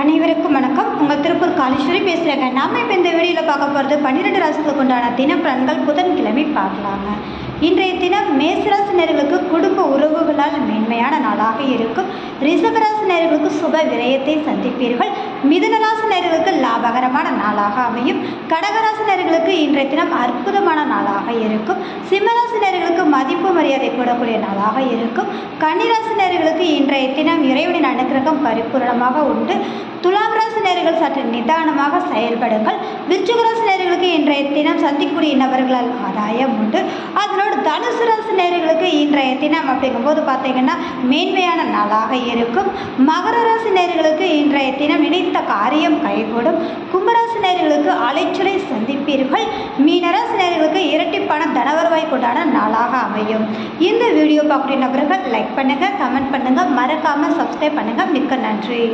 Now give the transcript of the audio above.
அனைவருக்கும் வணக்கம். உங்கள் திருப்பூர் காளீஸ்வரி பேசுகிறேங்க. நாம் இப்போ இந்த வீடியோவில் பார்க்க போகிறது 12 ராசிகளுக்கு உண்டான தினப்பலன்கள். புதன்கிழமை பார்க்கலாங்க. இன்றைய தினம் மேசராசினர்களுக்கு குடும்ப உறவுகளால் மேன்மையான நாளாக இருக்கும். ரிஷபராசினர்களுக்கு சுப விரயத்தை சந்திப்பீர்கள். மிதுனராசினர்களுக்கு லாபகரமான நாளாக அமையும். கடகராசினர்களுக்கு இன்றைய தினம் அற்புதமான நாளாக இருக்கும். சிம்மராசினர்களுக்கு மதிப்பு மரியாதை கூடக்கூடிய நாளாக இருக்கும். கன்னிராசினர்களுக்கு இன்றைய தினம் இறைவனின் அனுக்கிரகம் பரிபூரணமாக உண்டு. துலாம் ராசினர்கள் சற்று நிதானமாக செயல்படுங்கள். விருச்சிக ராசினர்களுக்கு இன்றைய தினம் சந்திக்கக்கூடிய நபர்களால் ஆதாயம் உண்டு. அதனோடு தனுசு ராசினர்களுக்கு இன்றைய தினம் அப்படிங்கும்போது பார்த்தீங்கன்னா மேன்மையான நாளாக இருக்கும். மகர ராசினர்களுக்கு இன்றைய தினம் நினைத்த காரியம் கைகூடும். கும்பராசினர்களுக்கு அலைச்சலை சந்திப்பீர்கள். மீனராசினர்களுக்கு இரட்டிப்பான தனவரவாய் கொண்டான நாளாக அமையும். இந்த வீடியோ பார்க்கக்கூடிய நபர்கள் லைக் பண்ணுங்க, கமெண்ட் பண்ணுங்க, மறக்காம சப்ஸ்கிரைப் பண்ணுங்க. மிக்க நன்றி.